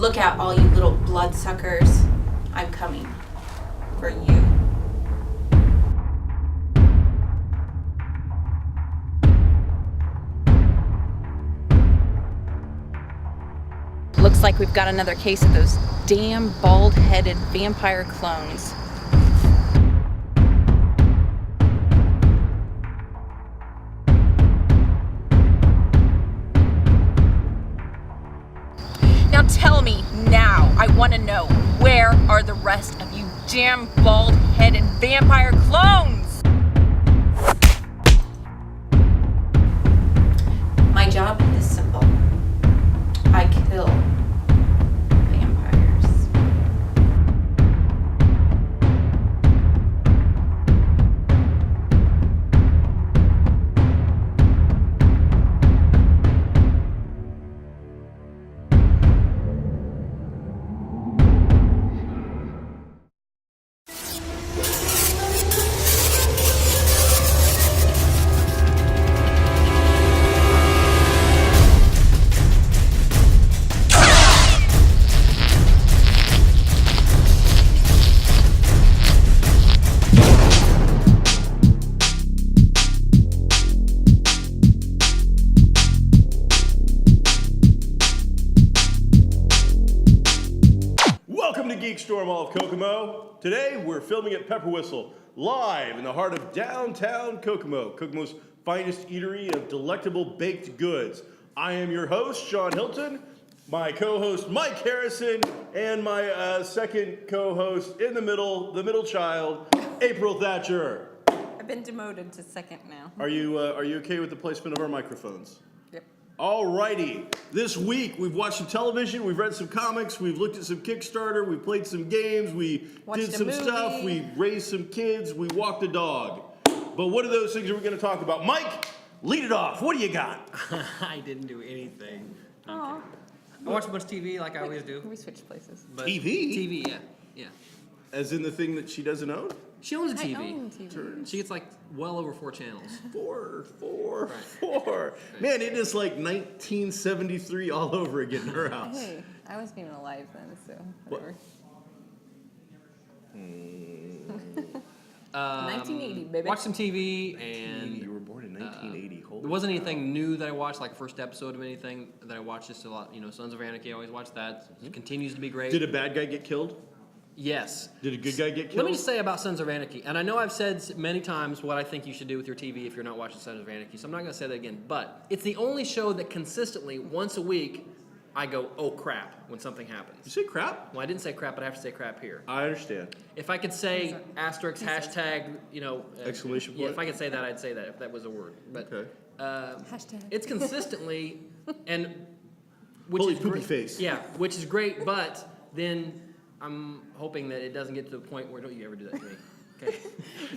Look out, all you little bloodsuckers. I'm coming for you. Looks like we've got another case of those damn bald-headed vampire clones. Now tell me now, I want to know, where are the rest of you damn bald-headed vampire clones? My job is simple. I kill vampires. Welcome to GeekStorm all of Kokomo. Today we're filming at Pepper Whistle, live in the heart of downtown Kokomo, Kokomo's finest eatery of delectable baked goods. I am your host, Sean Hilton, my co-host Mike Harrison, and my second co-host in the middle child, April Thatcher. I've been demoted to second now. Are you okay with the placement of our microphones? Yep. Alrighty, this week we've watched some television, we've read some comics, we've looked at some Kickstarter, we played some games, we Watched did a some movie. stuff, we raised some kids, we walked a dog. But what are those things that we're going to talk about? Mike, lead it off. What do you got? I didn't do anything. Aw. I watch a bunch of TV like I always do. We switched places. But TV? TV, yeah. As in the thing that she doesn't own? She owns a I TV. own TV. She gets like well over 4 channels. Four. Right. Man, it is like 1973 all over again in her house. Hey, I wasn't even alive then, so whatever. 1980, baby. Watched some TV and You were born in 1980. Holy there wasn't anything new that I watched, like first episode of anything that I watched. Just a lot, Sons of Anarchy. I always watch that. It continues to be great. Did a bad guy get killed? Yes. Did a good guy get killed? Let me just say about Sons of Anarchy, and I know I've said many times what I think you should do with your TV if you're not watching Sons of Anarchy, so I'm not going to say that again, but it's the only show that consistently, once a week, I go, oh crap, when something happens. You say crap? Well, I didn't say crap, but I have to say crap here. I understand. If I could say asterisk, hashtag, Exclamation yeah, point? if I could say that, I'd say that, if that was a word. But Okay. Hashtag. it's consistently, and which Holy is poopy great, face. Yeah, which is great, but then I'm hoping that it doesn't get to the point where, don't you ever do that to me,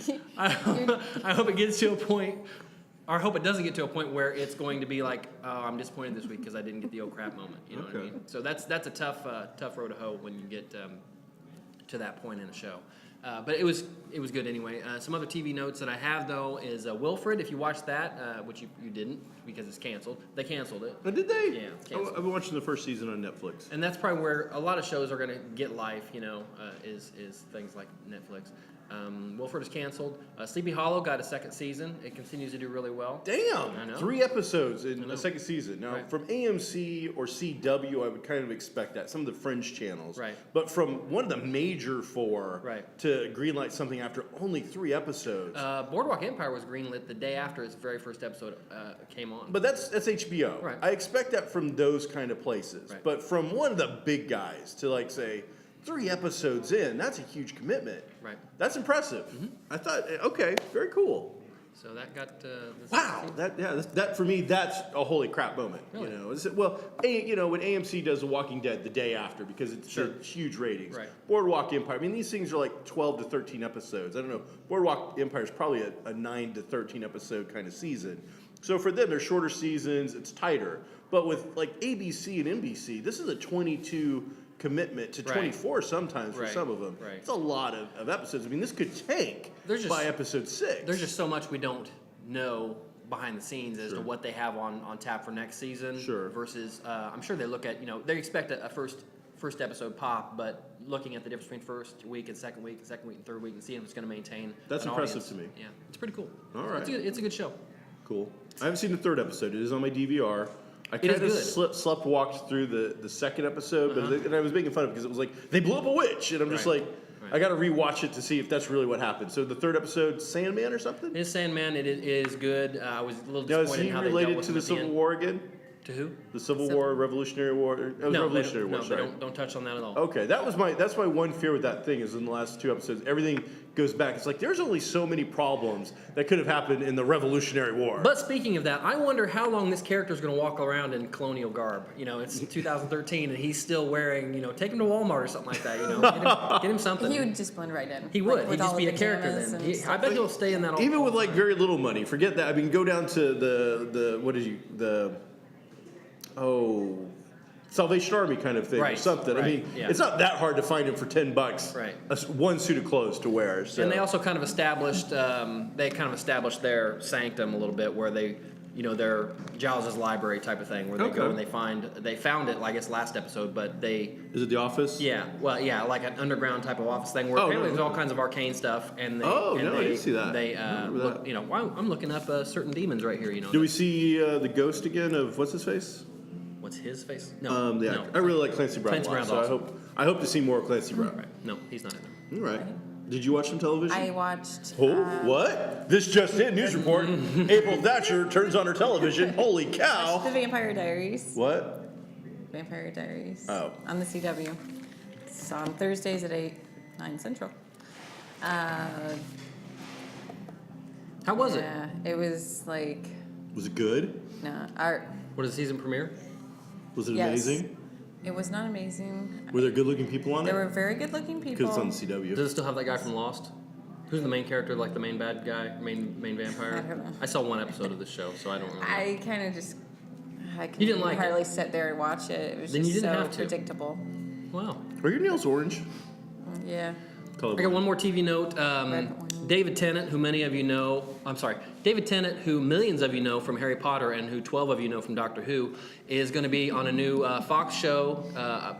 okay? I hope it gets to a point, or I hope it doesn't get to a point where it's going to be like, oh, I'm disappointed this week because I didn't get the oh crap moment, you know what I Okay. mean? So that's a tough road to hoe when you get to that point in a show. But it was good anyway. Some other TV notes that I have, though, is Wilfred. If you watched that, which you didn't because it's canceled. They canceled it. Oh, did they? Yeah, it's canceled. I've been watching the first season on Netflix. And that's probably where a lot of shows are going to get life, is things like Netflix. Wilfred is canceled. Sleepy Hollow got a second season. It continues to do really well. Damn! I know. 3 episodes I in know. the second season. Now, Right. from AMC or CW, I would kind of expect that. Some of the fringe channels. Right. But from one of the major 4 Right. to greenlight something after only 3 episodes. Boardwalk Empire was greenlit the day after its very first episode came on. But that's HBO. Right. I expect that from those kind of places. Right. But from one of the big guys to like say 3 episodes in, that's a huge commitment. Right. That's impressive. I thought, okay, very cool. So that got this Wow, that for me, that's a holy crap moment. Really? When AMC does The Walking Dead the day after because it's Sure. huge ratings. Right. Boardwalk Empire. I mean, these things are like 12 to 13 episodes. I don't know. Boardwalk Empire is probably a 9 to 13 episode kind of season. So for them, they're shorter seasons. It's tighter. But with like ABC and NBC, this is a 22 commitment to Right. 24 sometimes for Right. some of them. Right. It's a lot of episodes. I mean, this could tank There's just- by episode 6. There's just so much we don't know behind the scenes as Sure. to what they have on tap for next season. Sure. Versus, I'm sure they look at, they expect a first first episode pop, but looking at the difference between first week and second week and third week and seeing if it's going to maintain. That's an impressive audience. to me. Yeah, it's pretty cool. All right. It's a good show. Cool. I haven't seen the third episode. It is on my DVR. I It kind is of good. slept walked through the second episode, but and I was making fun of it because it was like they blew up a witch, and I'm just Right. like, Right. I got to rewatch it to see if that's really what happened. So the third episode, Sandman or something? It is Sandman. It is good. I was a little Now, is disappointed he in how they dealt related with to him the at the Civil end. War again? To who? The Civil Civil- War, Revolutionary War? It was Revolutionary War, they sorry. don't touch on that at all. Okay, that's my one fear with that thing is in the last two episodes, everything goes back. It's like there's only so many problems that could have happened in the Revolutionary War. But speaking of that, I wonder how long this character is going to walk around in colonial garb. You know, it's 2013 and he's still wearing, take him to Walmart or something like that, get him something. He would just blend right in. He would. Like, with He'd just all be the a character pajamas then. and I stuff. bet he'll stay in that all Even with like time. very little money, forget that. I mean, go down to Salvation Army kind of thing or Right, something. I right, mean, yeah. it's not that hard to find him for $10. Right. One suit of clothes to wear. So. And they also kind of established their sanctum a little bit where they, their Giles' library type of thing where they go Okay. and they found it, I guess, last episode, but they, Is it The Office? yeah, like an underground type of office thing where Oh, apparently no. there's all kinds of arcane stuff and they, Oh, and no, I didn't see that. They, I remember look, that. I'm looking up certain demons right here, Do we see the ghost again of what's his face? What's his face? No, The no. actor. I really like Clancy Brown Clancy a lot, Brown's so awesome. I hope to see more of Clancy Brown. Right. No, he's not in there. All right. Did you watch some television? I watched. Oh, what? This just in, news report. April Thatcher turns on her television. Holy The cow. Vampire Diaries. What? Vampire Diaries. Oh. On the CW. It's on Thursdays at 9 Central. How was it? Yeah, it was like, Was it good? What is the season premiere? Was it Yes. amazing? it was not amazing. Were there good looking people on it? There were very good looking people. Because it's on the CW. Does it still have that guy from Lost? Who's the main character, like the main bad guy, main vampire? I don't know. I saw one episode of this show, so I don't remember. I kind of just, I You didn't like hardly sit there and watch it. It was Then just you didn't so have to. predictable. Wow. Are your nails orange? Yeah. Colorblind. I got one more TV note. Red one. David Tennant, who David Tennant, who millions of you know from Harry Potter and who 12 of you know from Doctor Who, is going to be on a new Fox show.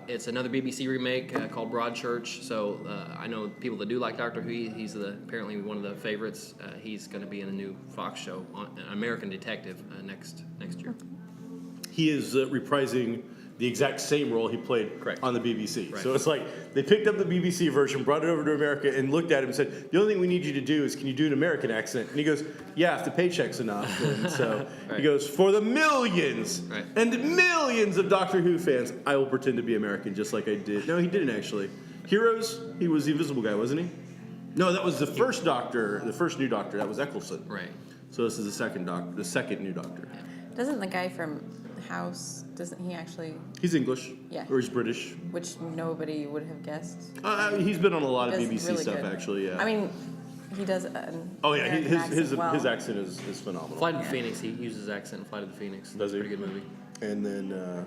It's another BBC remake called Broadchurch. So I know people that do like Doctor Who. He's apparently one of the favorites. He's going to be in a new Fox show, on American Detective, next year. He is reprising the exact same role he played Correct. on the BBC. Right. So it's like they picked up the BBC version, brought it over to America, and looked at him and said, "The only thing we need you to do is, can you do an American accent?" And he goes, "Yeah, if the paycheck's enough." And so Right. he goes, "For the millions Right. and millions of Doctor Who fans, I will pretend to be American, just like I did." No, he didn't actually. Heroes, he was the Invisible Guy, wasn't he? No, that was the first Doctor, the first new Doctor. That was Eccleston. Right. So this is the second new Doctor. Doesn't the guy from House, doesn't he actually, He's English. Yeah. Or he's British. which nobody would have guessed? He's been on a lot of Does BBC really stuff, good. actually. Yeah. I mean, he does. oh yeah, his well. accent is phenomenal. Flight of the Yeah. Phoenix. He uses his accent in Flight of the Phoenix. Does he? Pretty good movie. And then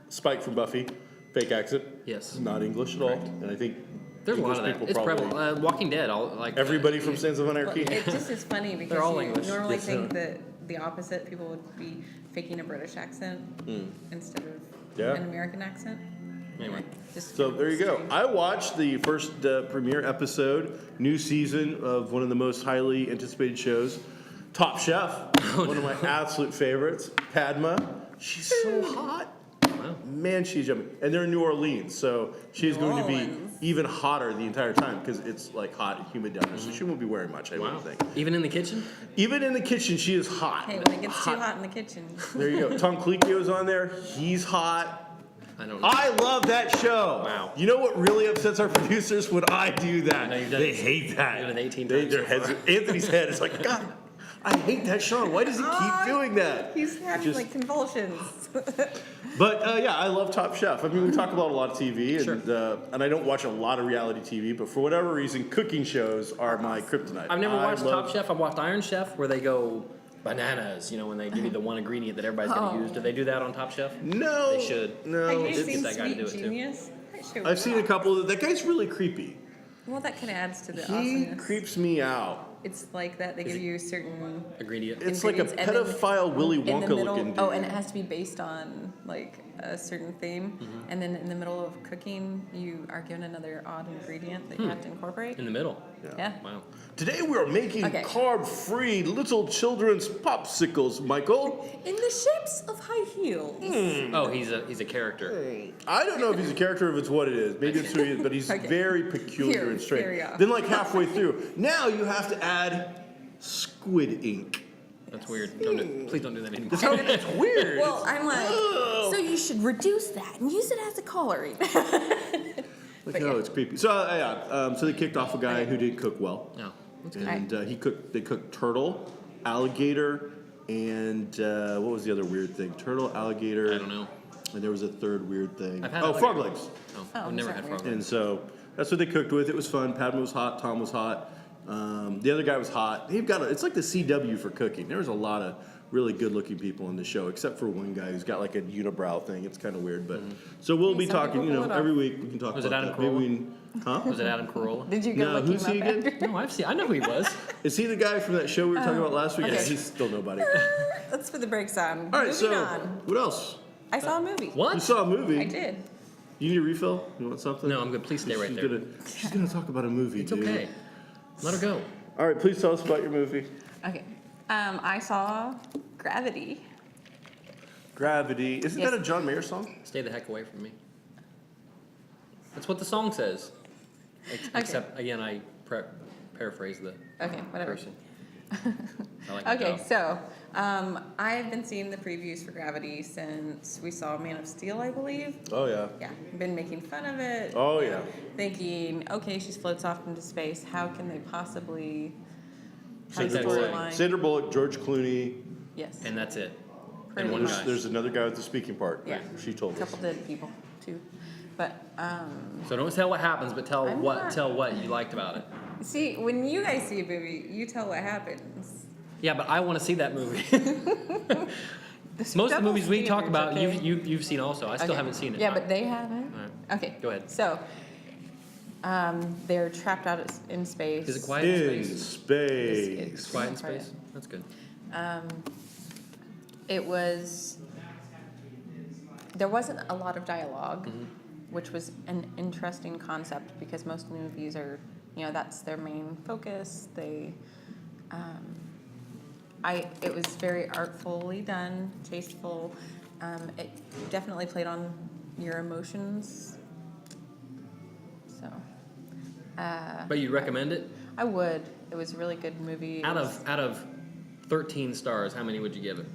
Spike from Buffy, fake accent. Yes. Not English at all. Correct. And I think There's a lot English of that. people It's probably- prevalent. Walking Dead. Everybody from Sons of Well, Anarchy. it just is funny because all you English. normally Yes, think sir. that the opposite, people would be faking a British accent instead of Yeah. an American accent. Anyway. Just So there you go. strange. I watched the first premiere episode, new season of one of the most highly anticipated shows, Top Chef. One of my absolute favorites. Padma. She's so hot. Wow. Man, she's yummy. And they're in New Orleans, so she's New going to be Orleans. even hotter the entire time because it's like hot and humid down there. So she won't be wearing much, I Wow. wouldn't think. Even in the kitchen? Even in the kitchen, she is hot. Hey, when it gets too hot in the kitchen. There you go. Tom Colicchio's on there. He's hot. I don't know. I love that show. Wow. You know what really upsets our producers when I do that? I know you've done They it. hate that. You've done it 18 They- times their so heads, far. Anthony's head is like, God, I hate that show. Why does he keep doing that? He's having Just- like convulsions. But yeah, I love Top Chef. I mean, we talk about a lot of TV, and Sure. and I don't watch a lot of reality TV, but for whatever reason, cooking shows are my kryptonite. I've never I watched love- Top Chef. I've watched Iron Chef, where they go bananas, when they give you the one ingredient that everybody's going to use. Do they do that on Top Chef? No, They should. No, Have you it's- seen that guy to do Sweet it, too. Genius? That show I've seen a rocks. couple. That guy's really creepy. Well, that kind of adds to the He awesomeness. creeps me out. It's like that. They give you certain Ingredient. It's like a ingredients, and then pedophile Willy in the Wonka middle. looking dude. Oh, and it has to be based on like a certain theme. And then in the middle of cooking, you are given another odd ingredient that you have to incorporate. In the middle. Yeah. Wow. Today we are making Okay. carb-free little children's popsicles, Michael. In the shapes of high heels. Oh, he's a character. I don't know if he's a character or if it's what it is. Maybe it's who he is, but he's Okay. very peculiar Here and strange. we go. Then like halfway through, now you have to add squid ink. That's weird. Please don't do that anymore. It's weird. Well, I'm like, Oh. so you should reduce that and use it as a coloring. Like, oh, it's creepy. So so they kicked off a guy who didn't cook well, No. That's good. and they cooked turtle, alligator, and what was the other weird thing? Turtle, alligator. I don't know. And there was a third weird thing. I've had frog alligator. legs. Oh, Oh, I've never is had that frog weird? And so that's what they cooked with. It was fun. Padma was hot. Tom was hot. The other guy was hot. It's like the CW for cooking. There was a lot of really good-looking people in the show, except for one guy who's got like a unibrow thing. It's kind of weird, but so we'll be Some talking. people pull it off. Every week we can talk Was it about Adam that. Maybe Carolla? we can, huh? Was it Adam Carolla? Did you go No, look who's him he up again? after? No, I know who he was. Is he the guy from that show we were talking about last week? okay. Yeah, he's still nobody. Let's put the brakes on. All right, Moving so on. what else? I saw a movie. You What? saw a movie. I did. You need a refill? You want something? No, I'm good. Please stay right there. She's gonna talk about a movie. It's dude. okay. Let her go. All right, please tell us about your movie. Okay. I saw Gravity. Gravity. Isn't Yes. that a John Mayer song? Stay the heck away from me. That's what the song says. Except, again, I paraphrase the Okay, whatever. person. I like my Okay, job. so I've been seeing the previews for Gravity since we saw Man of Steel, I believe. Oh yeah. Yeah, been making fun of it. Oh, yeah. Thinking, okay, she floats off into space. How can they possibly have a Sandra Bullock. storyline? Sandra Bullock, George Clooney. Yes. And that's it. Pretty And one much. guy. There's another guy with the speaking part. Yeah. She told A couple us. dead people too, but So don't tell what happens, but tell I'm what not- you liked about it. see, when you guys see a movie, you tell what happens. Yeah, but I want to see that movie. Most of the double movies we talk standards, about, okay? you've seen also. I still Okay. haven't seen it. Yeah, but they haven't. All right. Okay. Go ahead. So, they're trapped out in space. Is it quiet in In space? space. It's- It's quiet in space. That's good. It was. There wasn't a lot of dialogue, which was an interesting concept because most movies are, that's their main focus. They, it was very artfully done, tasteful. It definitely played on your emotions. So, But you recommend it? I would. It was a really good movie. Out of 13 stars, how many would you give it?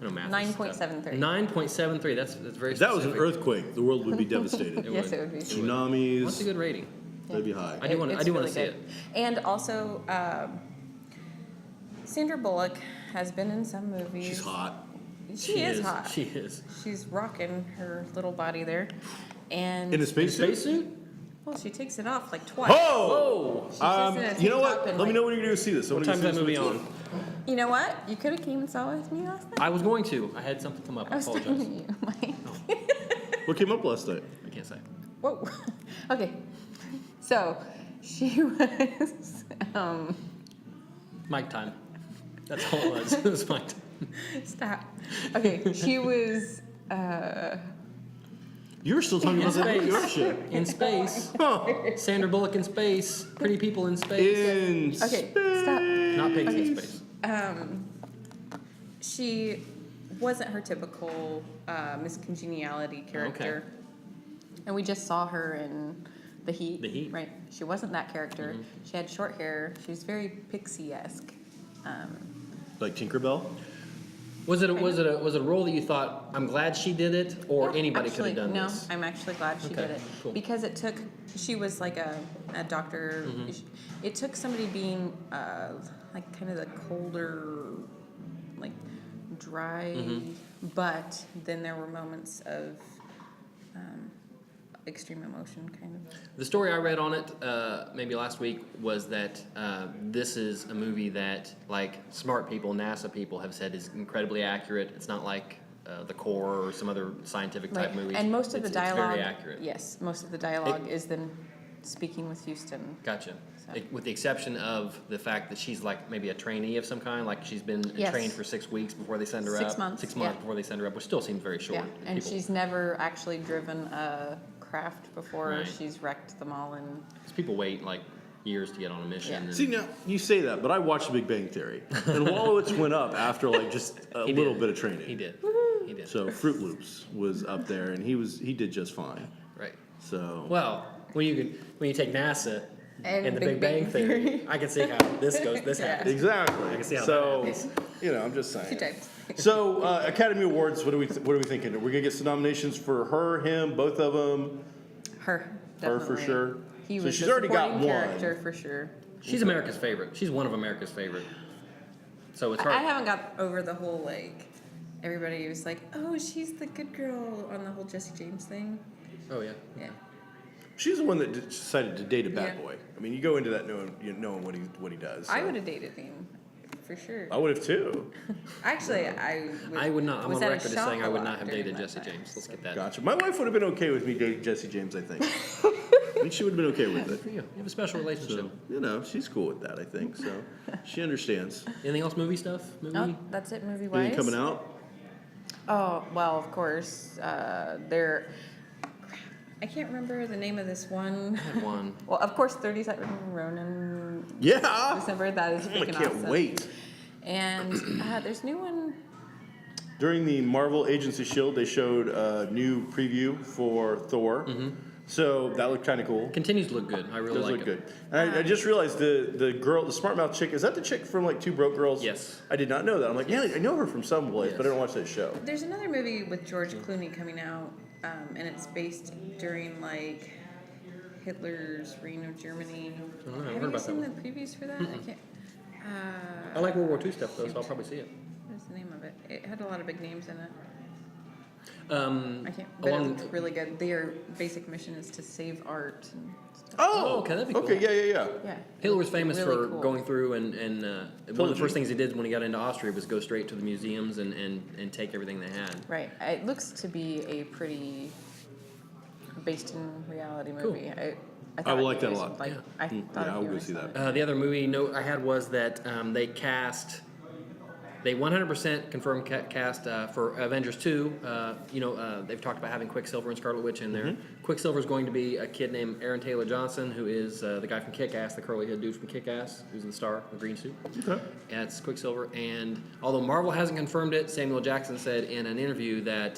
I know math is tough. 9.73. 9.73. That's very If that was an specific. earthquake, the world would be devastated. Yes, it would be. That's Tsunamis. a good rating. That'd be high. I do want It's to really see good. it. And also, Sandra Bullock has been in some movies. She's hot. She is hot. She is. She's rocking her little body there, and In a spacesuit? Spacesuit? well, she takes it off like twice. Oh! She's just in a You know tank what? top and, Let me like- know when you're going to see this. I What wanna time's see that this movie one. on? You know what? You could have came and saw it with me last night. I was going to. I had something come up. I I was talking to apologize. you, Mike. What came up last night? I can't say. Whoa. Okay. So she was. Mic time. That's all it was. It was mic time. Stop. Okay. She was. You're still talking about that movie, aren't you? In space. Huh. Sandra Bullock in space. Pretty people in space. In Okay. space. Stop. Not pigs Okay. in space. She wasn't her typical Miss Congeniality character. And we just saw her in The Heat. The Heat. Right. She wasn't that character. She had short hair. She was very pixie-esque. Like Tinkerbell? Was it a role that you thought, I'm glad she did it, or Yeah, anybody could have actually, done no, this? I'm actually glad she Okay, did it. cool. Because she was like a doctor. It took somebody being like kind of the colder, like dry, but then there were moments of extreme emotion, kind of. The story I read on it, maybe last week, was that this is a movie that, like, smart people, NASA people have said is incredibly accurate. It's not like The Core or some other scientific type movies. And most of the It's dialogue, very accurate. yes, most of the dialogue is then speaking with Houston. Gotcha. So. With the exception of the fact that she's like maybe a trainee of some kind, like she's been Yes. trained for 6 weeks before they send her 6 up. months, 6 months yeah. before they send her up, which still seems very short. Yeah, and People- she's never actually driven a craft before. Right. She's wrecked them all, and 'cause people wait like years to get on a mission. Yeah. and- See, now, you say that, but I watched The Big Bang Theory. And Wallowitz went up after, like, just a He little did. bit of training. He did. He did. So Fruit Loops was up there, and he did just fine. Right. So Well, when you take NASA And and the Big Bang Theory, I can see how this goes. This Yeah. happens. exactly. I can see how so that happens. I'm just saying. 2 times. So Academy Awards, what are we thinking? Are we gonna get some nominations for her, him, both of them? Her, Her for definitely. sure. He So was she's the already got supporting one. character for sure. She's America's favorite. She's one of America's favorite. So it's her. I haven't got over the whole like everybody was like, oh, she's the good girl on the whole Jesse James thing. Oh yeah. Yeah. She's the one that decided to date a bad Yeah. boy. I mean, you go into that knowing what he does. So. I would have dated him for sure. I would have too. Actually, I would not. I'm was on at a record as shop saying I a would lot not have during dated that Jesse time, James. Let's so. get that. Gotcha. My wife would have been okay with me dating Jesse James, I think. I think she would have been okay with Good for it. you. You have a special relationship. So, she's cool with that, I think. So, she understands. Anything else? Movie stuff? Movie? Oh, that's it, movie Anything wise. coming out? Oh well, of course. They're. I can't remember the name of this one. I had one. Well, of course, 37 Ronin. Yeah! December. That is I freaking can't awesome. wait. And there's a new one. During the Marvel Agents of S.H.I.E.L.D., they showed a new preview for Thor. Mm-hmm. So, that looked kind of cool. Continues to look good. I really Does like look it. good. And I just realized the girl, the smart mouth chick, is that the chick from like Two Broke Girls? Yes. I did not know that. I'm like, yeah, I know her from some place, Yes. but I don't watch that show. There's another movie with George Clooney coming out, and it's based during like Hitler's reign of Germany. I don't know, I've Have heard you about seen that the previews for that? I can't. I like World War II stuff though, so I'll probably see it. What's the name of it? It had a lot of big names in it. Um, I can't. But it along, looked really good. Their basic mission is to save art and stuff. Oh, okay, that'd be cool. Okay, yeah. Yeah. Hitler was famous Really for cool. going through and one of Told the you. first things he did when he got into Austria was go straight to the museums and take everything they had. Right. It looks to be a pretty based in reality Cool. movie. I I thought will you like that a guys lot. would Like, Yeah. I thought Yeah, I'll you go guys see would. that. The other movie note I had was that they cast. They 100% confirmed cast for Avengers 2. They've talked about having Quicksilver and Scarlet Witch in there. Mm-hmm. Quicksilver is going to be a kid named Aaron Taylor Johnson, who is the guy from Kick-Ass, the curly-headed dude from Kick-Ass, who's in the star, the green suit. Okay. Yeah, it's Quicksilver. And although Marvel hasn't confirmed it, Samuel Jackson said in an interview that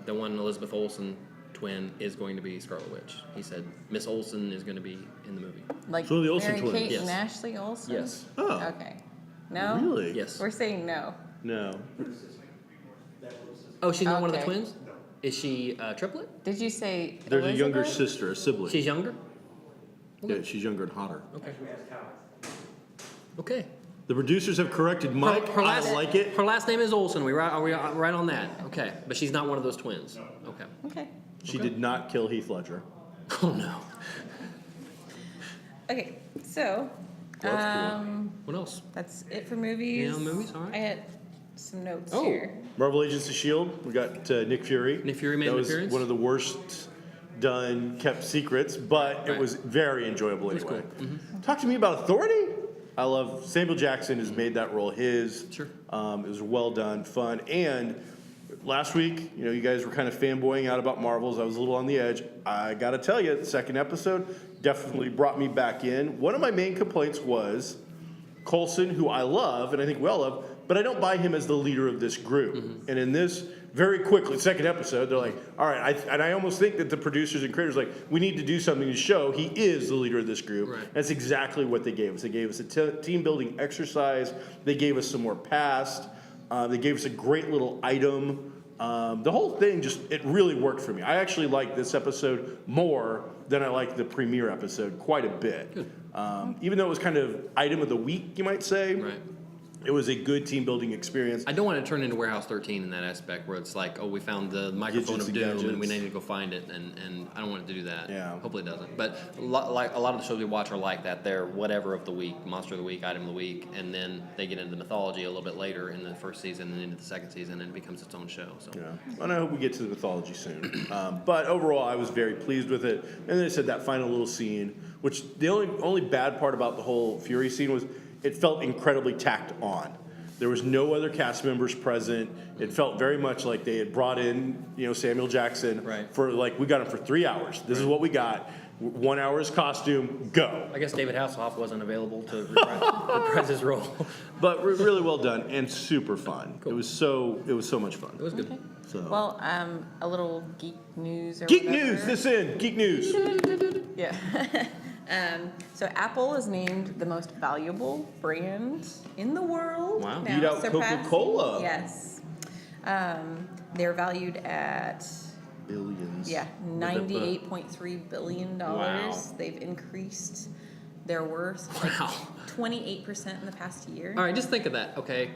the one Elizabeth Olsen twin is going to be Scarlet Witch. He said Miss Olsen is going to be in the movie. Like So the Olsen Mary twins. Kate Yes. and Ashley Olsen? Yes. Oh. Okay. No? Really? Yes. We're saying no. No. Oh, she's not one of the Okay. twins? Is she a triplet? Did you say There's a younger Elizabeth? sister, a sibling. She's younger? Yeah, she's younger and hotter. Okay. Okay. The producers have corrected Mike. I like it. Her last name is Olsen. Are we right on that? Okay. But she's not one of those twins. Okay. Okay. She did not kill Heath Ledger. Oh no. Okay, so Well, that's cool. What else? that's it for movies. Yeah, movies, all right. I had some notes Oh. here. Marvel Agents of S.H.I.E.L.D. We got Nick Fury. Nick Fury made that an was appearance? one of the worst done, kept secrets, but it Right. was very enjoyable was anyway. cool. Mm-hmm. Talk to me about Authority. I love Samuel Jackson has made that role his. Sure. It was well done, fun, and last week, you guys were kind of fanboying out about Marvels. I was a little on the edge. I got to tell you, the second episode definitely brought me back in. One of my main complaints was Coulson, who I love, and I think we all love, but I don't buy him as the leader of this group. Mm-hmm. And in this, very quickly, second episode, they're like, all right, I almost think that the producers and creators are like, we need to do something to show he is the leader of this group. Right. That's exactly what they gave us. They gave us a team building exercise. They gave us some more past. They gave us a great little item. The whole thing it really worked for me. I actually liked this episode more than I liked the premiere episode quite a bit. Even though it was kind of item of the week, you might say. Right. It was a good team building experience. I don't want to turn into Warehouse 13 in that aspect where it's like, oh, we found the microphone Gadgets of and doom and we gadgets. need to go find it, and I don't want it to do that. Yeah. Hopefully it doesn't. But like a lot of the shows we watch are like that. They're whatever of the week, monster of the week, item of the week, and then they get into the mythology a little bit later in the first season and into the second season, and it becomes its own show. So. Yeah, and I hope we get to the mythology soon. But overall, I was very pleased with it. And then they said that final little scene, which the only bad part about the whole Fury scene was it felt incredibly tacked on. There was no other cast members present. It felt very much like they had brought in, Samuel Jackson for we got him for 3 hours. This is what we got. 1 hour's costume, go. I guess David Hasselhoff wasn't available to reprise his role. But really well done and super fun. Cool. It was so much fun. It was good. Okay. So. Well, a little geek news or Geek whatever. news, this in, geek news. Yeah. So Apple is named the most valuable brand in the world. Wow. now, Beat out surpassing- Coca-Cola. Yes. They're valued at Billions. $98.3 billion. Wow. They've increased their worth Wow. 28% in the past year. All right, just think of that, okay?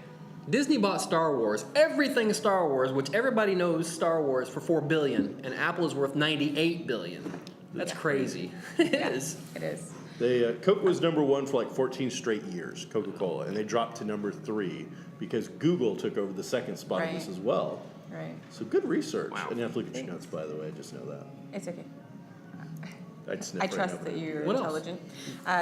Disney bought Star Wars, everything Star Wars, which everybody knows Star Wars for $4 billion, and Apple is worth $98 billion. That's Yeah. crazy. It Yeah, is. it is. Coke was number one for 14 straight years, Coca-Cola, and they dropped to number 3 because Google took over the second spot of this Right. as well. Right. So good research. Wow. I didn't have to look at your notes, by the way. Just know that. It's okay. I'd sniff I right trust over that it. you're What else? intelligent.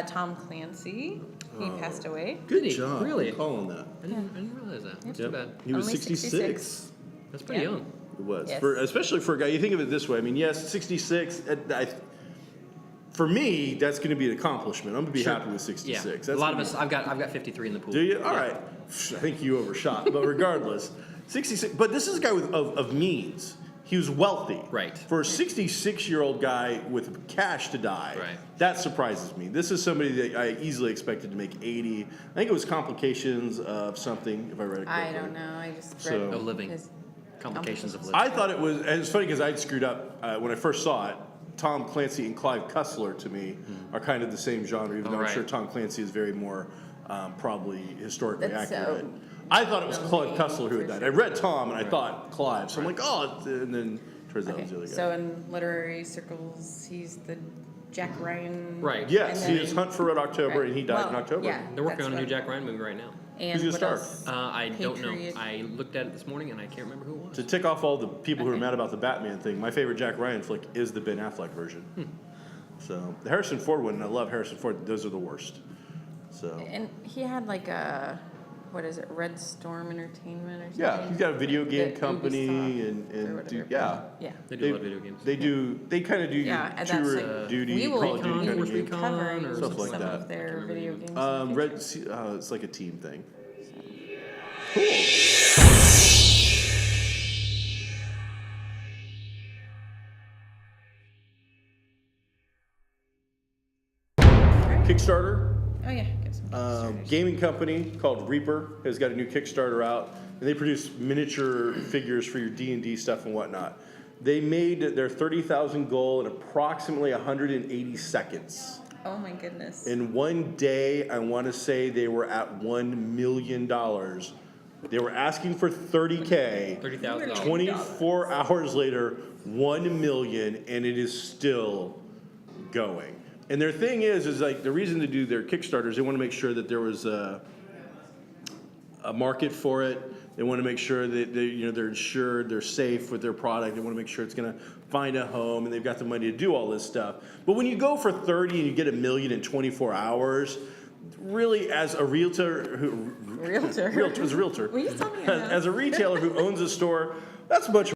Tom Clancy, he passed away. Good Did he? job. Really? for calling that. I didn't realize that. That's too bad. He was Only 66. That's pretty Yeah. young. It was. Yes. Especially for a guy. You think of it this way. I mean, yes, 66. For me, that's going to be an accomplishment. I'm going to be Sure. happy with 66. Yeah. That's a lot of gonna us. I've got 53 in the pool. Do you? All Yeah. right. I think you overshot. But regardless, 66. But this is a guy of means. He was wealthy. Right. For a 66-year-old guy with cash to die, Right. that surprises me. This is somebody that I easily expected to make 80. I think it was complications of something, if I read it correctly. I don't know. I just So- read Of living. his- Complications of living. I thought it was, and it's funny because I'd screwed up when I first saw it. Tom Clancy and Clive Cussler, to me, are kind of the same genre, even though I'm right. sure Tom Clancy is very more probably historically That's accurate. so I thought it was Clive amazing, Cussler who had for died. sure. I read Tom and I thought Clive, so I'm like, oh, and then turns out it Okay, was the other guy. so in literary circles, he's the Jack Ryan. Right. Yes, and he then- is Hunt for Red October, Right. and he died in Well, October. Yeah, They're working that's on a new what- Jack Ryan movie right now. And Who's gonna what star? else? I don't know. Patriot. I looked at it this morning and I can't remember who it was. To tick off all the people who are mad about the Batman thing, my favorite Jack Ryan flick is the Ben Affleck version. So the Harrison Ford one, and I love Harrison Ford. Those are the worst. So And he had like a, what is it, Red Storm Entertainment or something? yeah, he's got a video game The company Ubisoft and or whatever. yeah. Yeah. They do a lot of video games. They kind of do Yeah, your and tour that's of like, duty, we will Call of Duty Recon, kind Force of game. Recon, covering or Stuff some like that. of their Can't video remember games. in the future. It's like a team thing. Kickstarter, Oh yeah, get some Kickstarters. gaming company called Reaper has got a new Kickstarter out, and they produce miniature figures for your D&D stuff and whatnot. They made their 30,000 goal in approximately 180 seconds. Oh my goodness. In one day, I want to say they were at $1 million. They were asking for 30K. $30,000. 24 hours later, 1 million, and it is still going. And their thing is like the reason to do their Kickstarters, they want to make sure that there was a market for it. They want to make sure that they're insured, they're safe with their product. They want to make sure it's going to find a home, and they've got the money to do all this stuff. But when you go for 30 and you get $1 million in 24 hours, really, as a realtor, as a realtor, Will you tell me as a retailer who owns a store, that's much.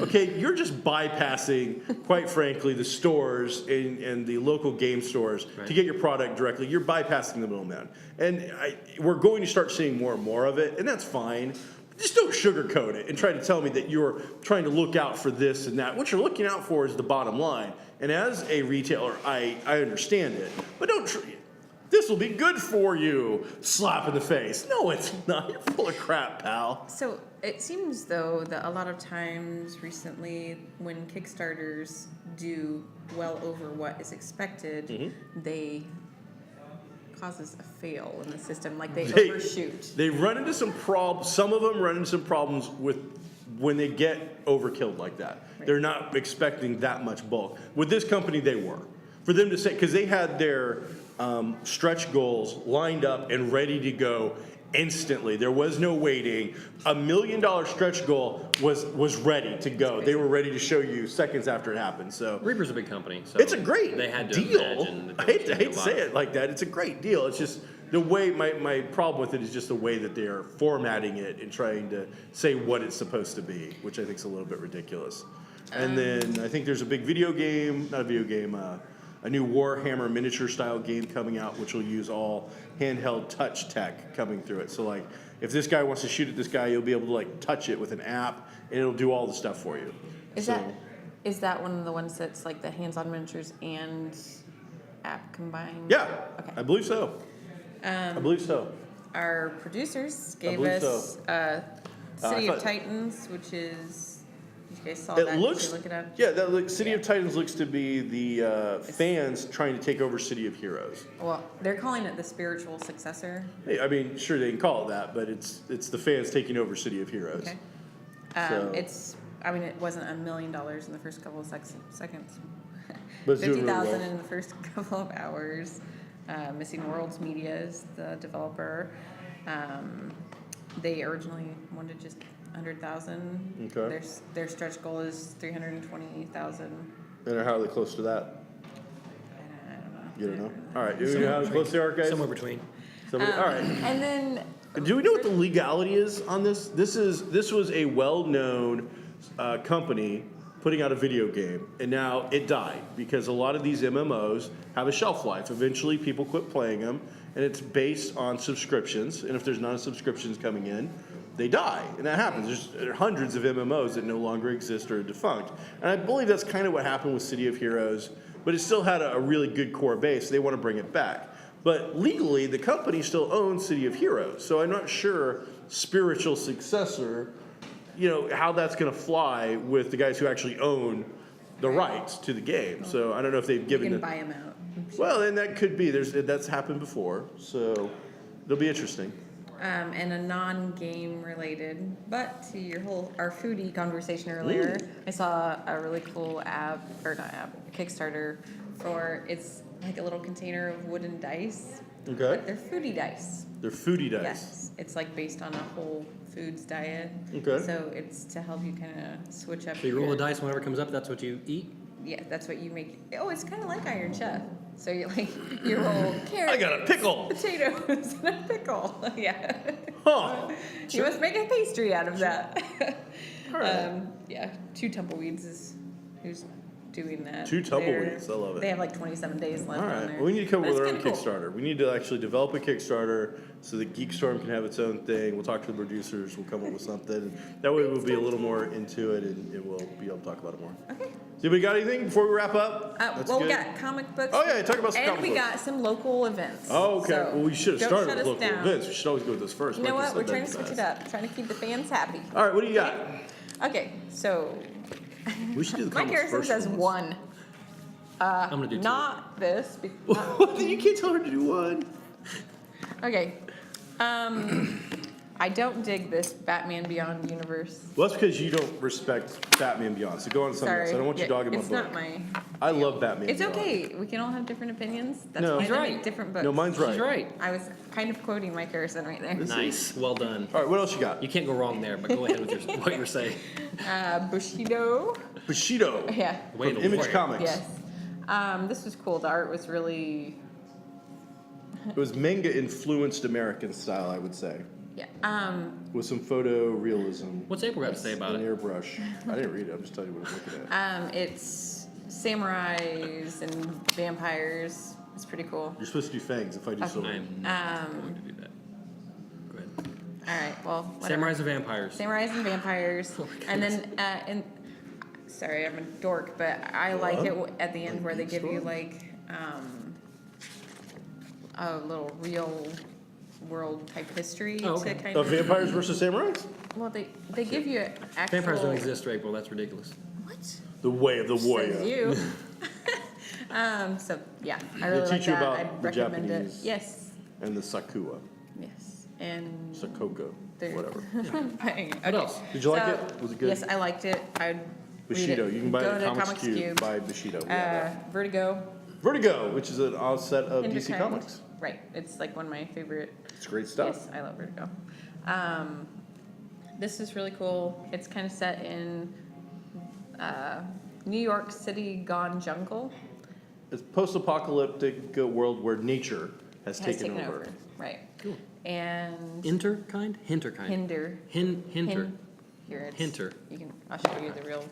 Okay, you're just bypassing, quite frankly, the stores and the local game stores to get your product directly. You're bypassing the middleman. And we're going to start seeing more and more of it, and that's fine. Just don't sugarcoat it and try to tell me that you're trying to look out for this and that. What you're looking out for is the bottom line. And as a retailer, I understand it. But don't this will be good for you. Slap in the face. No, it's not. You're full of crap, pal. So it seems though that a lot of times recently when Kickstarters do well over what is expected, they causes a fail in the system, like they They- overshoot. They run into some problems. Some of them run into some problems with when they get overkilled like that. Right. They're not expecting that much bulk. With this company, they were. For them to say, because they had their stretch goals lined up and ready to go instantly. There was no waiting. $1 million stretch goal was ready to go. They were ready to show you seconds after it happened. So Reaper's a big company, so it's a great they had to deal. imagine that I there hate was to gonna be a say lot. it like that. It's a great deal. It's just the way my problem with it is just the way that they are formatting it and trying to say what it's supposed to be, which I think is a little bit ridiculous. And then I think there's a big video game, not a video game, a new Warhammer miniature style game coming out, which will use all handheld touch tech coming through it. So like, if this guy wants to shoot at this guy, you'll be able to like touch it with an app, and it'll do all the stuff for you. Is that one of the ones that's like the hands-on miniatures and app combined? Yeah, Okay. I believe so. I believe so. Our producers gave believe us City I of thought- Titans, which is, you guys saw It that? looks, Did you look it up? yeah, that City of Yeah. Titans looks to be the fans trying to take over City of Heroes. Well, they're calling it the spiritual successor. Hey, I mean, sure they can call it that, but it's the fans taking over City of Heroes. Okay. So- It wasn't $1 million in the first couple of seconds. But it's doing really 50,000 well. in the first couple of hours. Missing Worlds Media is the developer. They originally wanted just 100,000. Okay. Their stretch goal is 320,000. And how are they close to that? I don't know. You don't know? All right, do we know how close they are, guys? Somewhere between. Somebody, all right. And then Do we know what the legality is on this? This was a well-known company putting out a video game, and now it died because a lot of these MMOs have a shelf life. Eventually, people quit playing them, and it's based on subscriptions. And if there's not subscriptions coming in, they die, and that happens. There's hundreds of MMOs that no longer exist or are defunct, and I believe that's kind of what happened with City of Heroes. But it still had a really good core base. They want to bring it back. But legally, the company still owns City of Heroes, so I'm not sure spiritual successor, how that's going to fly with the guys who actually own the rights to the game. So I don't know if they've you given can it. buy them out. Well, and that could be. That's happened before, so it'll be interesting. And a non-game related, but to our foodie conversation earlier, I saw a really cool Kickstarter it's like a little container of wooden dice. Okay. But they're foodie dice. They're foodie dice. Yes, it's like based on a whole foods diet. Okay. So it's to help you kind of switch up. So you roll the dice, whenever it comes up, that's what you eat? Yeah, that's what you make. Oh, it's kind of like Iron Chef. So you roll carrots. I got a pickle. Potatoes and a pickle. Yeah. Huh. You must make a pastry out of that. All right. Yeah, 2 Tumbleweeds is who's doing that. 2 Tumbleweeds, I love it. They have like 27 days left All on right. there. Well, we need to come up But with our it's own kinda cool. Kickstarter. We need to actually develop a Kickstarter so that GeekStorm can have its own thing. We'll talk to the producers. We'll come up with something. That way we'll be a little more into it and we'll be able to talk about it more. Okay. Does anybody got anything before we wrap up? That's Well, we good. got comic books. Oh, yeah, talk about some and comic we books. got some local events. Oh, okay. So well, we should have don't started shut with us local down. events. We should always go with this first. You know Mike what? just We're said trying that to switch it fast. up. Trying to keep the fans happy. All right, what do you got? Okay, so We should do the Mike comics Harrison first. says one. I'm going to do 2. Not this. What? You can't tell her to do one. Okay. I don't dig this Batman Beyond universe. Well, that's because you don't respect Batman Beyond. So go on to something else. I don't want you Yeah, dogging my it's book. not my. I love Batman It's Beyond. okay. We can all have different opinions. That's No. why He's they right. make different books. No, mine's right. She's right. I was kind of quoting Mike Harrison right there. Nice. Well done. All right, what else you got? You can't go wrong there, but go ahead with what you're saying. Bushido. Bushido. Yeah. Way From to Image warrior. Comics. Yes. This was cool. The art was really. It was manga-influenced American style, I would say, Yeah. with some photo realism What's April got to say about and it? airbrush. I didn't read it. I'm just telling you what I'm looking at. It's samurais and vampires. It's pretty cool. You're supposed to do fangs if I do so. I'm not going to do that. Go ahead. All right. Well. Whatever. Samurais and vampires. Samurais and vampires. Oh my And then, sorry, I'm a dork, but I like it at the end where they give you like a little real world type history Oh, okay. to kind Of of. vampires versus samurais? Well, they give you actual. Vampires don't exist, April. That's ridiculous. What? The way of the warrior. Says you. So yeah, I really teach like you that. about I'd the recommend Japanese. it. Yes. And the Sakua. Yes. And Sakoko. there- Whatever. What else? Did you like it? Was it good? Yes, I liked it. I'd read Bushido. it. You can buy Go it to at Comics Cube. Buy Bushido. Vertigo. Vertigo, which is an offset of DC Hinterkind. Comics. Right. It's like one of my favorite. It's great stuff. Yes, I love Vertigo. This is really cool. It's kind of set in New York City gone jungle. It's post-apocalyptic world where nature has taken over. Right. Cool. And Hinterkind? Hinterkind. Hinder. Hinter. Here it's, Hinter. You can. I'll show you the real.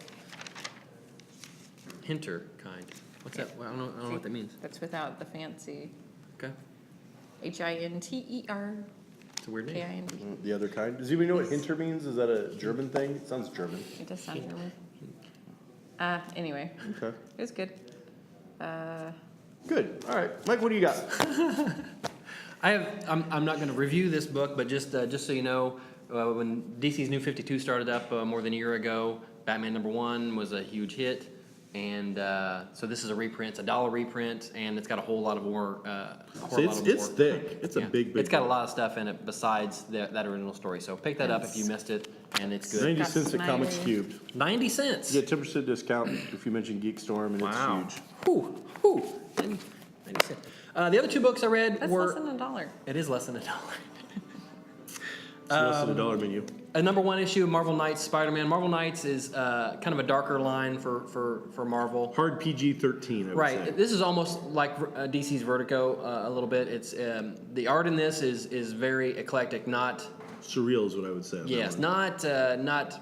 Hinterkind. What's that? Well, I don't know what that means. That's without the fancy Okay. HINTERKIND. It's a weird name. The other kind. Does anybody know what Hinter means? Is that a German thing? It sounds German. It does sound German. Anyway, Okay. it was good. Good. All right. Mike, what do you got? I'm not going to review this book, but just so you know, when DC's New 52 started up more than a year ago, Batman #1 was a huge hit. And so this is a reprint. It's a $1 reprint, and it's got a whole lot of more. It's thick. It's a big. It's got a lot of stuff in it besides that original story. So pick that up if you missed it, and it's good. 90 cents at Got Comics smiley. Cubed. 90 cents. You get 10% discount if you mention GeekStorm, and Wow. it's huge. Whew. 90 cents. The other two books I read That's were. less than $1. It is less than $1. It's less than a dollar menu. A #1 issue of Marvel Knights Spider-Man. Marvel Knights is kind of a darker line for Marvel. Hard PG-13, I would say. Right. This is almost like DC's Vertigo a little bit. It's the art in this is very eclectic, not Surreal is what I would say. On yes, that one. not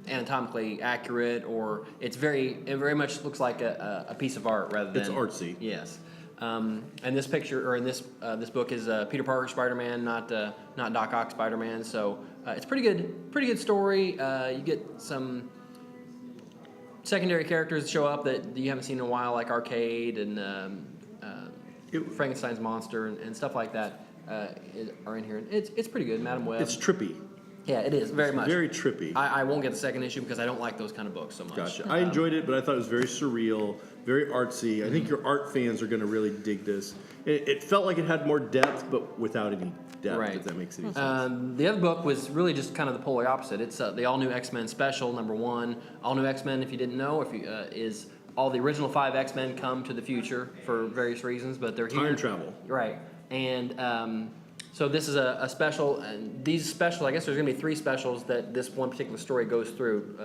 anatomically accurate, or it very much looks like a piece of art rather than It's artsy. Yes. And this picture, or in this book, is Peter Parker Spider-Man, not Doc Ock Spider-Man. So it's pretty good story. You get some secondary characters show up that you haven't seen in a while, like Arcade and Frankenstein's monster and stuff like that are in here. It's pretty good. Madam Web. It's trippy. Yeah, it is very much. Very trippy. I won't get the second issue because I don't like those kind of books so much. Gotcha. I enjoyed it, but I thought it was very surreal, very artsy. I think your art fans are going to really dig this. It felt like it had more depth, but without any depth, Right. if that makes any sense. The other book was really just kind of the polar opposite. It's the All New X-Men Special #1. All New X-Men, if you didn't know, is all the original 5 X-Men come to the future for various reasons, but they're here. Time travel. Right. And so this is a special, and these specials, I guess there's going to be 3 specials that this one particular story goes through.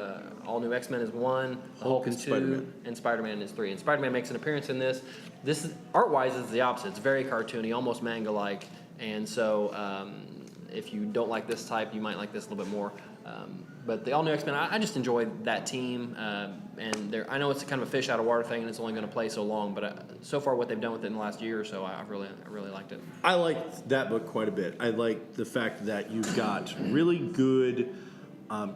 All New X-Men is 1, Hulk is 2, Spider-Man. and Spider-Man is 3. And Spider-Man makes an appearance in this. This is, art-wise, is the opposite. It's very cartoony, almost manga-like. And so if you don't like this type, you might like this a little bit more. But the All New X-Men, I just enjoy that team. And I know it's kind of a fish out of water thing, and it's only going to play so long. But so far, what they've done with it in the last year or so, I really liked it. I liked that book quite a bit. I liked the fact that you've got really good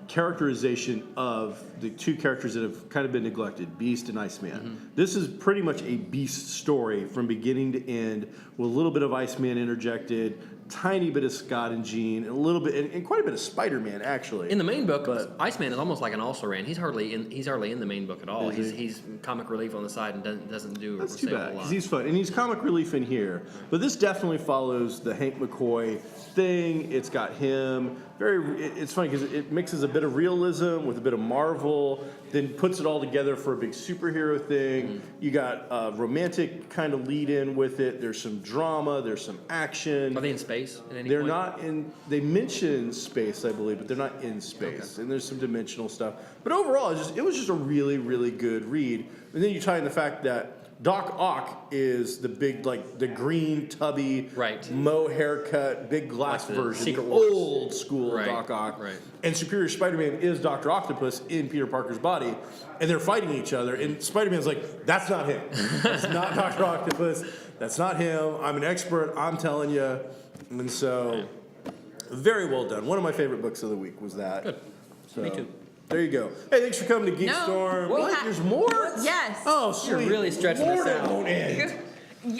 characterization of the 2 characters that have kind of been neglected, Beast and Iceman. Mm-hmm. This is pretty much a Beast story from beginning to end, with a little bit of Iceman interjected, tiny bit of Scott and Jean, and a little bit, and quite a bit of Spider-Man actually. In the main book, Iceman is almost like an also-ran. He's hardly in the main book at all. Is he? He's comic relief on the side and doesn't do That's say too a bad, whole lot. because he's fun. And he's comic relief in here. But this definitely follows the Hank McCoy thing. It's got him. It's funny because it mixes a bit of realism with a bit of Marvel, then puts it all together for a big superhero thing. Mm-hmm. You got a romantic kind of lead in with it. There's some drama. There's some action. Are they in space at any They're point? not in. They mention space, I believe, but they're not in space. Okay. And there's some dimensional stuff. But overall, it was just a really, really good read. And then you tie in the fact that Doc Ock is the big, like the green, tubby, Right. Mo haircut, big glass Like the version, Secret the Wars. old school Right, Doc Ock. right. And Superior Spider-Man is Dr. Octopus in Peter Parker's body, and they're fighting each other. And Spider-Man's like, "That's not him. That's not Dr. Octopus. That's not him. I'm an expert. I'm telling you." And so, very well done. One of my favorite books of the week was that. Good. So, Me too. There you go. Hey, thanks for coming to GeekStorm. we What? ha- There's more? Yes. Oh, sweet. You're really stretching Lord, this it out. won't end.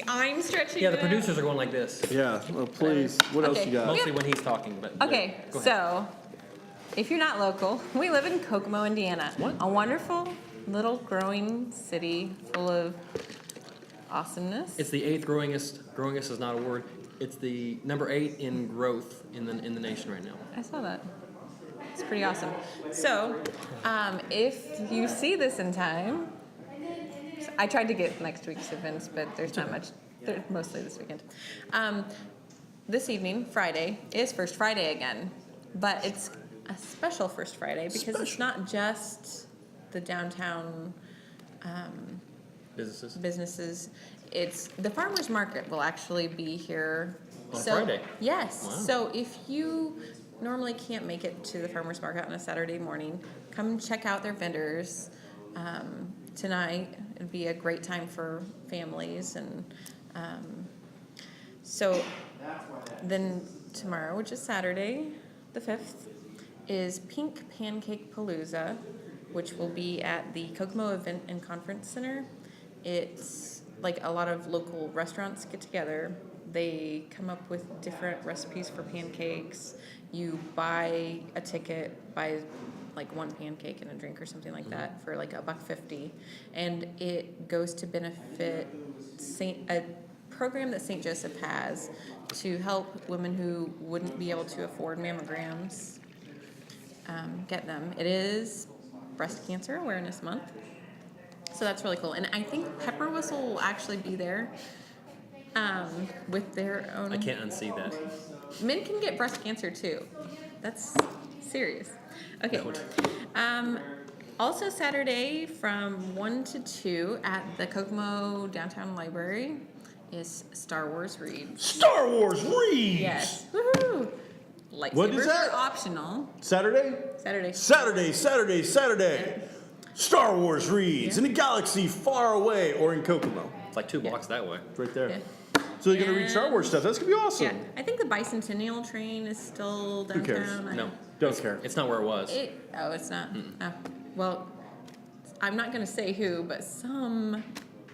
I'm stretching. Yeah, the it out. producers are going like this. Yeah. Well, please. What else Okay. you got? Mostly when he's talking, but Okay, go ahead. so if you're not local, we live in Kokomo, Indiana. What? A wonderful little growing city full of awesomeness. It's the 8th growingest. Growingest is not a word. It's the number 8 in growth in the nation right now. I saw that. It's pretty awesome. So, if you see this in time, I tried to get next week's events, but there's not much. They're mostly this weekend. This evening, Friday, is First Friday again, but it's a special First Friday because it's not just the downtown businesses. It's the farmers market will actually be here on Friday. Yes. Wow. So if you normally can't make it to the farmers market on a Saturday morning, come check out their vendors. Tonight it'd be a great time for families, and so then tomorrow, which is Saturday, the 5th, is Pink Pancake Palooza, which will be at the Kokomo Event and Conference Center. It's like a lot of local restaurants get together. They come up with different recipes for pancakes. You buy a ticket, buy like one pancake and a drink or something like that for like $1.50, and it goes to benefit a program that St. Joseph has to help women who wouldn't be able to afford mammograms get them. It is Breast Cancer Awareness Month, so that's really cool. And I think Pepper Whistle will actually be there with their own. I can't unsee that. Men can get breast cancer too. That's serious. Okay. Also Saturday from 1 to 2 at the Kokomo Downtown Library is Star Wars Reads. Star Wars Reads! Yes. Woohoo! Lightsabers What is that? are optional. Saturday? Saturday. Star Wars Reads in a galaxy far away or in Kokomo. It's like 2 blocks that way. It's right there. Yeah. So you're going to read Star Wars stuff. That's going to be awesome. Yeah. I think the Bicentennial train is still downtown. Who cares? No. Don't care. It's not where it was. It's not. Oh. Well, I'm not going to say who, but some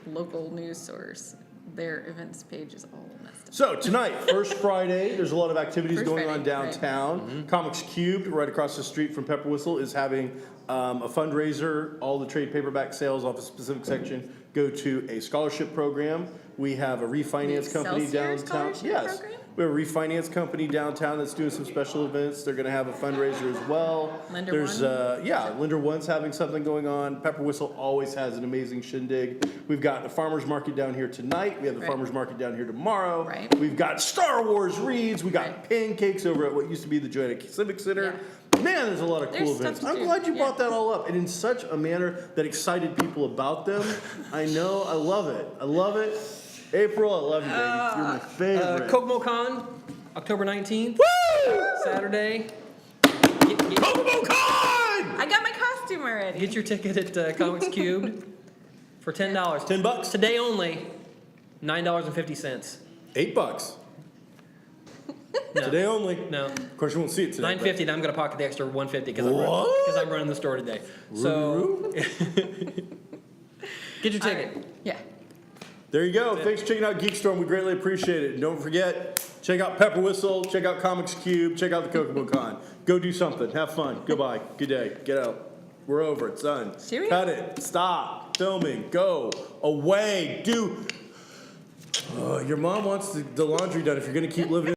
local news source, their events page is all messed up. So tonight, First Friday, there's a lot of activities First going Friday, on downtown. right. Comics Cubed, right across the street from Pepper Whistle, is having a fundraiser. All the trade paperback sales off a specific section go to a scholarship program. We have a refinance company Excelsior downtown. scholarship Yes. program? We have a refinance company downtown that's doing some special events. They're going to have a fundraiser as well. Lender There's One? Lender One's having something going on. Pepper Whistle always has an amazing shindig. We've got the farmers market down here tonight. We have the Right. farmers market down here tomorrow. Right. We've got Star Wars Reads. We got Right. pancakes over at what used to be the Joanna Civic Center. Man, there's a lot of There's cool stuff events. to I'm do. glad you Yeah. brought that all up, and in such a manner that excited people about them. I know, I love it. I love it. April, I love you, baby. You're my favorite. Kokomo Con, October 19th. Woo! Saturday. Kokomo Con! I got my costume already. Get your ticket at Comics Cubed for $10. $10. Today only, $9.50. $8. No. Today only. No. Of course, you won't see it today. $9.50, and I'm going to pocket the extra $150 because What? I'm running the store today. So get your ticket. All right. Yeah. There you go. Thanks for checking out GeekStorm. We greatly appreciate it. And don't forget, check out Pepper Whistle, check out Comics Cube, check out the Kokomo Con. Go do something. Have fun. Goodbye. Good day. Get out. We're over. It's done. Serious? Cut it. Stop. Filming. Go. Away. Do. Your mom wants the laundry done if you're going to keep living in